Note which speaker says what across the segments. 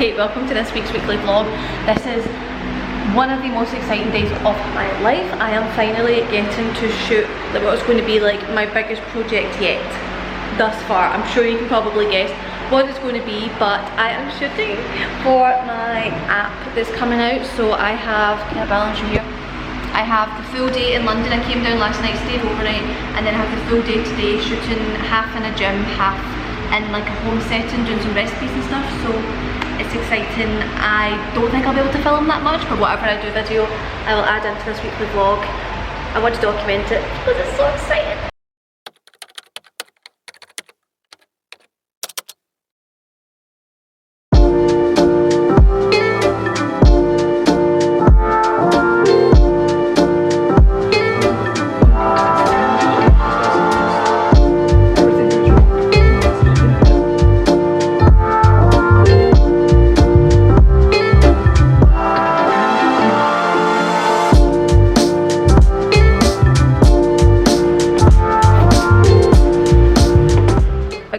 Speaker 1: Right, welcome to this week's weekly vlog. This is one of the most exciting days of my life. I am finally getting to shoot what's going to be like my biggest project yet thus far. I'm sure you can probably guess what it's going to be, but I am shooting for my app that's coming out. So I have, can I balance you here? I have the full day in London. I came down last night, stayed overnight, and then I have the full day today, shooting half in a gym, half in like a home setting, doing some recipes and stuff. So it's exciting. I don't think I'll be able to film that much, but whatever I do video, I will add into this weekly vlog. I want to document it because it's so exciting.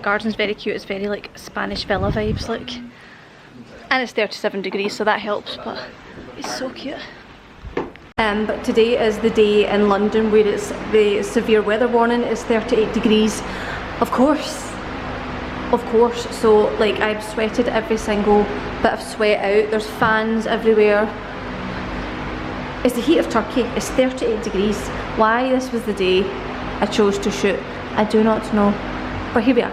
Speaker 1: Garden's very cute. It's very like Spanish villa vibes, like, and it's 37 degrees, so that helps, but it's so cute. But today is the day in London where it's the severe weather warning is 38 degrees, of course, so like I've sweated every single bit of sweat out. There's fans everywhere. It's the heat of Turkey. It's 38 degrees. Why this was the day I chose to shoot, I do not know, but here we are.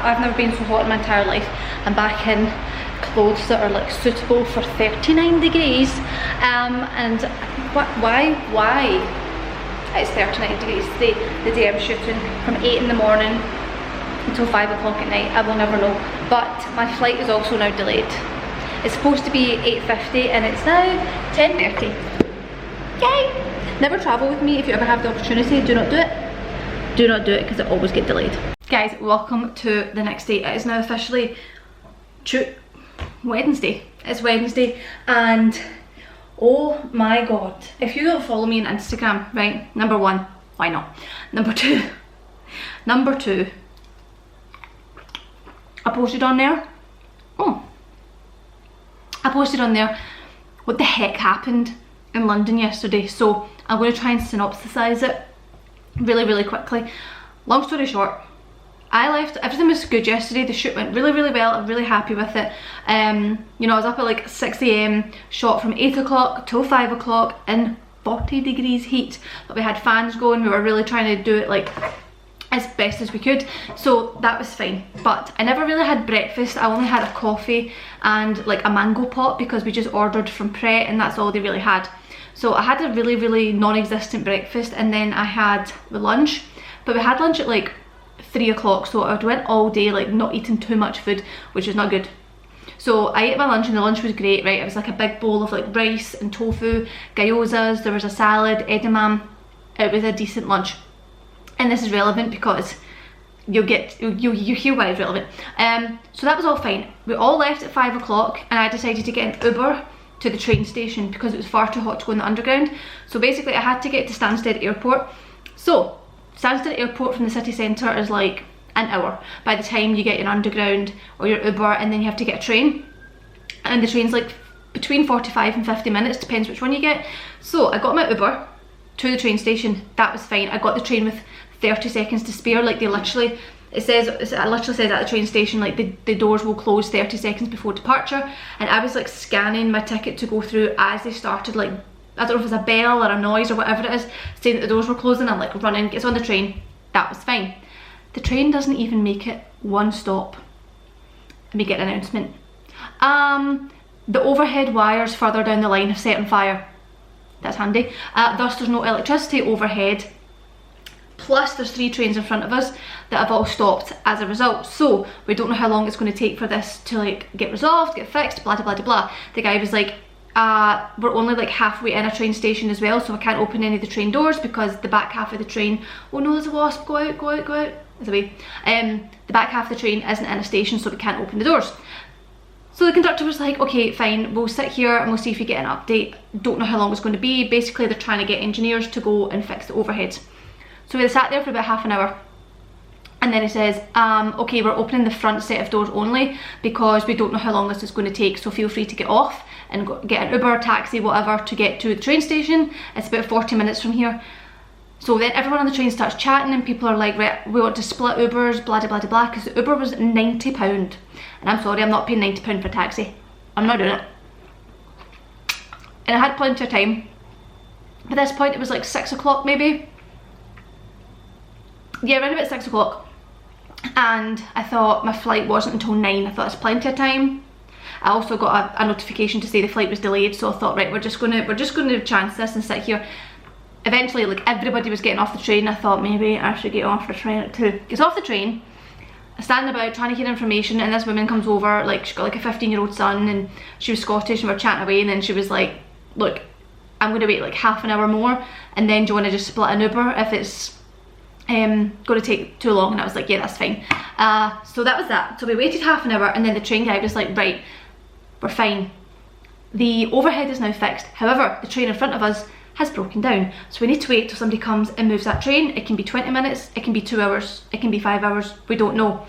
Speaker 1: I've never been so hot in my entire life. I'm back in clothes that are like suitable for 39 degrees. And why it's 39 degrees the day I'm shooting from 8 in the morning until 5 o'clock at night. I will never know. But my flight is also now delayed. It's supposed to be 8:50 and it's now 10:30. Yay! Never travel with me. If you ever have the opportunity, do not do it. Do not do it because it always gets delayed. Guys, welcome to the next day. It is now officially Wednesday. It's Wednesday and oh my god. If you don't follow me on Instagram, right, number one, why not? Number two, I posted on there, what the heck happened in London yesterday. So I'm going to try and synopsisize it really quickly. Long story short, I left, everything was good yesterday. The shoot went really well. I'm really happy with it. You know, I was up at like 6 AM, shot from 8 o'clock till 5 o'clock in 40 degrees heat, but we had fans going. We were really trying to do it like as best as we could, so that was fine. But I never really had breakfast. I only had a coffee and like a mango pot because we just ordered from Pret and that's all they really had. So I had a really non-existent breakfast, and then I had the lunch, but we had lunch at like 3 o'clock, so I went all day like not eating too much food, which is not good. So I ate my lunch and the lunch was great, right? It was like a big bowl of like rice and tofu, gyozas, there was a salad, edamame. It was a decent lunch. And this is relevant because you hear why it's relevant. So that was all fine. We all left at 5 o'clock and I decided to get an Uber to the train station because it was far too hot to go in the underground. So basically I had to get to Stansted Airport. So Stansted Airport from the city centre is like an hour by the time you get your underground or your Uber, and then you have to get a train, and the train's like between 45 and 50 minutes, depends which one you get. So I got my Uber to the train station. That was fine. I got the train with 30 seconds to spare. Like they literally, it literally says at the train station like the doors will close 30 seconds before departure, and I was like scanning my ticket to go through as they started, like I don't know if it was a bell or a noise or whatever it is saying that the doors were closing. I'm like running, gets on the train. That was fine. The train doesn't even make it one stop and we get an announcement. The overhead wires further down the line have set on fire. That's handy. Thus there's no electricity overhead. Plus there's 3 trains in front of us that have all stopped as a result. So we don't know how long it's going to take for this to like get resolved, get fixed, blah, blah, blah, blah. The guy was like, we're only like halfway in a train station as well, so I can't open any of the train doors because the back half of the train, oh no, there's a wasp, go out, go out, go out, there's a way. The back half of the train isn't in a station, so we can't open the doors. So the conductor was like, okay, fine, we'll sit here and we'll see if we get an update. Don't know how long it's going to be. Basically, they're trying to get engineers to go and fix the overheads. So we sat there for about half an hour. And then it says, okay, we're opening the front set of doors only because we don't know how long this is going to take. So feel free to get off and go, get an Uber, taxi, whatever, to get to the train station. It's about 40 minutes from here. So then everyone on the train starts chatting and people are like, right, we want to split Ubers, blah, blah, blah, blah, because the Uber was £90. And I'm sorry, I'm not paying £90 for a taxi. I'm not doing it. And I had plenty of time. At this point, it was like 6 o'clock maybe. Yeah, around about 6 o'clock. And I thought my flight wasn't until 9. I thought it's plenty of time. I also got a notification to say the flight was delayed, so I thought, right, we're just gonna chance this and sit here. Eventually, like, everybody was getting off the train. I thought maybe I should get off the train at 2. Gets off the train, I stand about trying to hear information, and this woman comes over, like, she's got like a 15-year-old son, and she was Scottish, and we're chatting away, and then she was like, look, I'm gonna wait like half an hour more, and then do you want to just split an Uber if it's going to take too long? And I was like, yeah, that's fine. So that was that. So we waited half an hour, and then the train guy was like, right, we're fine. The overhead is now fixed. However, the train in front of us has broken down. So we need to wait till somebody comes and moves that train. It can be 20 minutes, it can be 2 hours, it can be 5 hours, we don't know.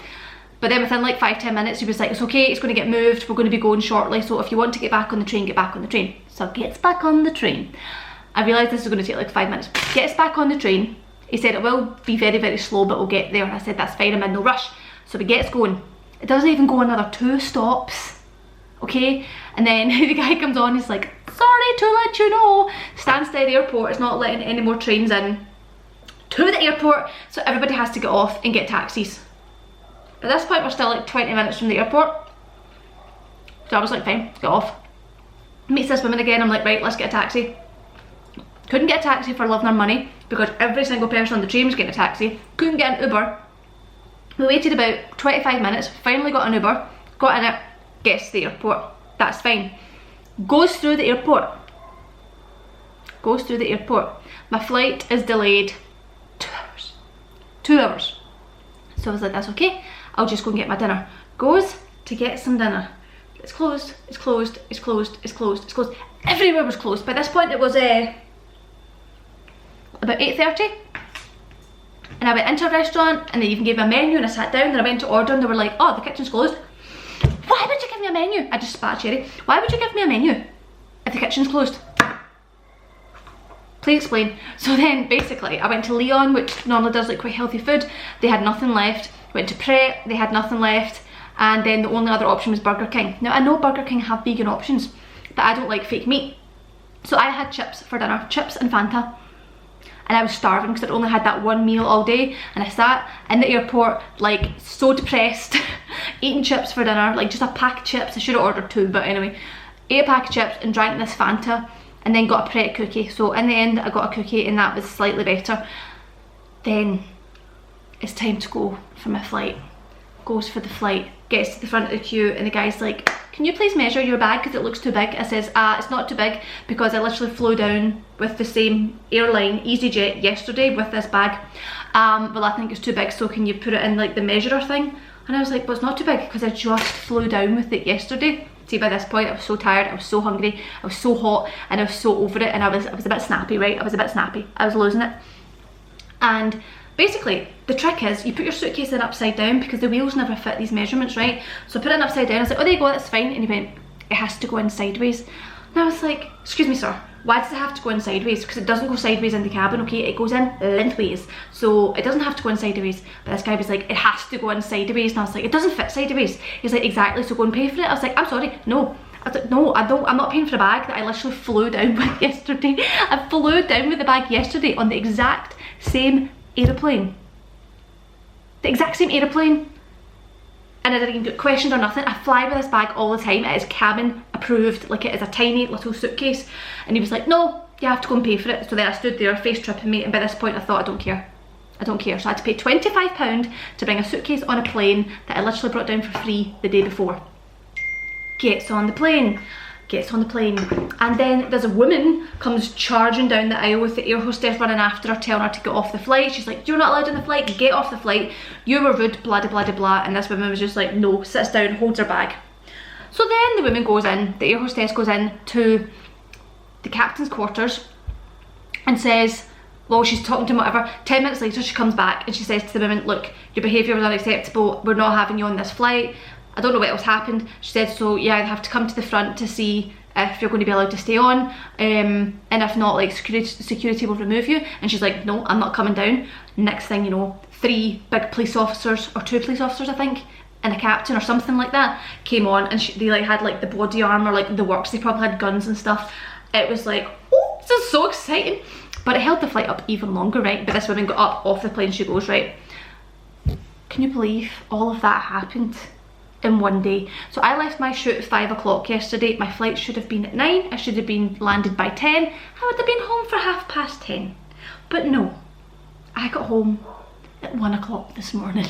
Speaker 1: But then within like 5-10 minutes, he was like, it's okay, it's going to get moved, we're going to be going shortly, so if you want to get back on the train, get back on the train. So gets back on the train. I realised this is going to take like 5 minutes. Gets back on the train. He said it will be very, very slow, but we'll get there. And I said, that's fine, I'm in no rush. So he gets going. It doesn't even go another 2 stops. Okay? And then the guy comes on, he's like, sorry to let you know, Stansted Airport is not letting any more trains in to the airport, so everybody has to get off and get taxis. At this point, we're still like 20 minutes from the airport. So I was like, fine, get off. Meets this woman again, I'm like, right, let's get a taxi. Couldn't get a taxi for love nor money because every single person on the train was getting a taxi. Couldn't get an Uber. We waited about 25 minutes, finally got an Uber, got in it, gets to the airport. That's fine. Goes through the airport. Goes through the airport. My flight is delayed 2 hours. 2 hours. So I was like, that's okay, I'll just go and get my dinner. Goes to get some dinner. It's closed, it's closed, it's closed, it's closed, it's closed. Everywhere was closed. By this point it was about 8:30. And I went into a restaurant and they even gave me a menu, and I sat down and I went to order and they were like, oh, the kitchen's closed. Why would you give me a menu? I just spat a cherry. Why would you give me a menu if the kitchen's closed? Please explain. So then basically I went to Leon, which normally does like quite healthy food. They had nothing left. Went to Pret, they had nothing left. And then the only other option was Burger King. Now I know Burger King have vegan options, but I don't like fake meat. So I had chips for dinner, chips and Fanta. And I was starving because I'd only had that one meal all day, and I sat in the airport like so depressed, eating chips for dinner, like just a pack of chips. I should have ordered 2, but anyway, ate a pack of chips and drank this Fanta, and then got a Pret cookie. So in the end I got a cookie and that was slightly better. Then it's time to go for my flight. Goes for the flight, gets to the front of the queue, and the guy's like, can you please measure your bag because it looks too big? I says, it's not too big because I literally flew down with the same airline, EasyJet, yesterday with this bag. Well, I think it's too big, so can you put it in like the measurer thing? And I was like, well, it's not too big because I just flew down with it yesterday. See, by this point I was so tired, I was so hungry, I was so hot, and I was so over it, and I was a bit snappy, right? I was a bit snappy, I was losing it. And basically, the trick is you put your suitcase in upside down because the wheels never fit these measurements, right? So I put it in upside down. I was like, oh, there you go, that's fine. And he went, it has to go in sideways. And I was like, excuse me, sir, why does it have to go in sideways? Because it doesn't go sideways in the cabin, okay? It goes in lengthways. So it doesn't have to go in sideways. But this guy was like, it has to go in sideways. And I was like, it doesn't fit sideways. He's like, exactly, so go and pay for it. I was like, I'm sorry, no. I was like, no, I'm not paying for a bag that I literally flew down with yesterday. I flew down with the bag yesterday on the exact same aeroplane. The exact same aeroplane, and I didn't even get questioned or nothing. I fly with this bag all the time. It is cabin approved, like it is a tiny little suitcase. And he was like, no, you have to go and pay for it. So then I stood there, face tripping me, and by this point I thought, I don't care. I don't care. So I had to pay £25 to bring a suitcase on a plane that I literally brought down for free the day before. Gets on the plane. Gets on the plane. And then there's a woman comes charging down the aisle with the air hostess running after her, telling her to get off the flight. She's like, you're not allowed on the flight, get off the flight. You were rude, blah, blah, blah, blah. And this woman was just like, no, sits down, holds her bag. So then the woman goes in, the air hostess goes in to the captain's quarters and says, well, she's talking to him, whatever. 10 minutes later, she comes back and she says to the woman, look, your behaviour was unacceptable. We're not having you on this flight. I don't know what else happened. She said, so yeah, I have to come to the front to see if you're going to be allowed to stay on. And if not, like security will remove you. And she's like, no, I'm not coming down. Next thing you know, 3 big police officers, or 2 police officers, I think, and a captain or something like that, came on, and they like had like the body armour, like the works. They probably had guns and stuff. It was like, oh, this is so exciting. But it held the flight up even longer, right? But this woman got up off the plane, she goes, right, can you believe all of that happened in one day? So I left my shoot at 5 o'clock yesterday. My flight should have been at 9. I should have been landed by 10. I would have been home for 10:30. But no, I got home at 1 o'clock this morning.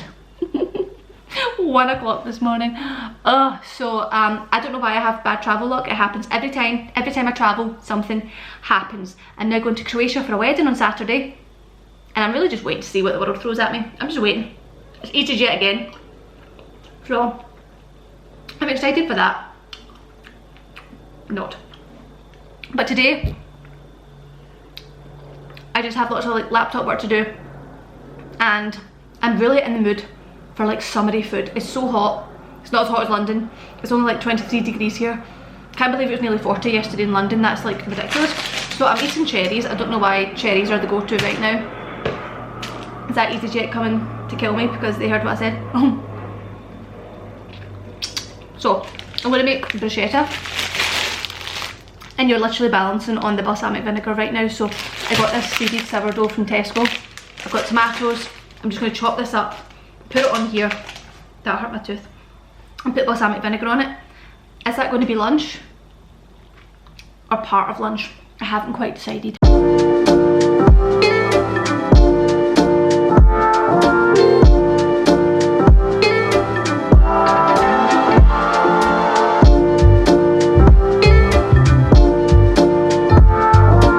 Speaker 1: 1 o'clock this morning. So I don't know why I have bad travel luck. It happens every time I travel, something happens. I'm now going to Croatia for a wedding on Saturday, and I'm really just waiting to see what the world throws at me. I'm just waiting. It's EasyJet again, so I'm excited for that. Not. But today I just have lots of like laptop work to do, and I'm really in the mood for like summery food. It's so hot. It's not as hot as London. It's only like 23 degrees here. Can't believe it was nearly 40 yesterday in London. That's like ridiculous. So I'm eating cherries. I don't know why cherries are the go-to right now. Is that EasyJet coming to kill me because they heard what I said? So I'm gonna make bruschetta, and you're literally balancing on the balsamic vinegar right now. So I got this seeded sourdough from Tesco. I've got tomatoes. I'm just gonna chop this up, put it on here. That hurt my tooth. And put balsamic vinegar on it. Is that going to be lunch or part of lunch? I haven't quite decided.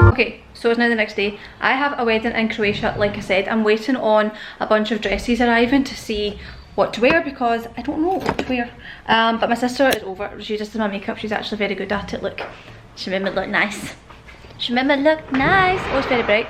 Speaker 1: Okay, so it's now the next day. I have a wedding in Croatia, like I said. I'm waiting on a bunch of dresses arriving to see what to wear, because I don't know what to wear. But my sister is over. She just did my makeup. She's actually very good at it. Look, she made me look nice. She made me look nice. Oh, it's very bright.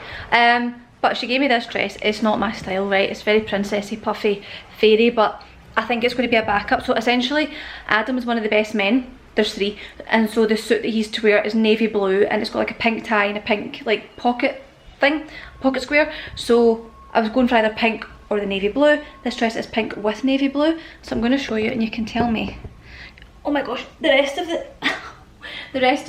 Speaker 1: But she gave me this dress. It's not my style, right? It's very princessy, puffy, fairy, but I think it's going to be a backup. So essentially, Adam is one of the best men. There's 3, and so the suit that he's to wear is navy blue, and it's got like a pink tie and a pink like pocket thing, pocket square. So I was going for either pink or the navy blue. This dress is pink with navy blue, so I'm going to show you and you can tell me. Oh my gosh, the rest of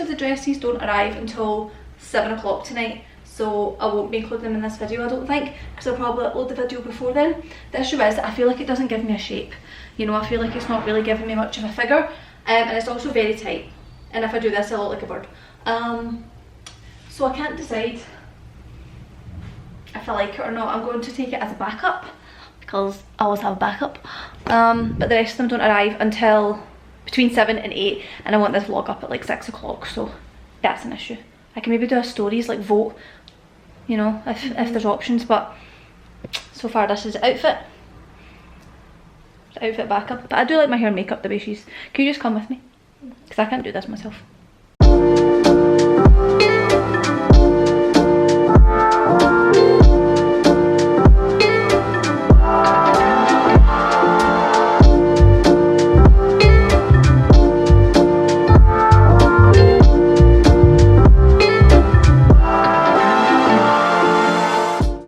Speaker 1: the dresses don't arrive until 7 o'clock tonight, so I won't be including them in this video, I don't think, because I'll probably upload the video before then. The issue is that I feel like it doesn't give me a shape, you know. I feel like it's not really giving me much of a figure, and it's also very tight, and if I do this I look like a bird. So I can't decide if I like it or not. I'm going to take it as a backup, because I always have a backup. But the rest of them don't arrive until between 7 and 8, and I want this vlog up at like 6 o'clock, so that's an issue. I can maybe do a stories, like vote, you know, if there's options, but so far this is the outfit. It's the outfit backup. But I do like my hair and makeup the way she's. Can you just come with me? Because I can't do this myself.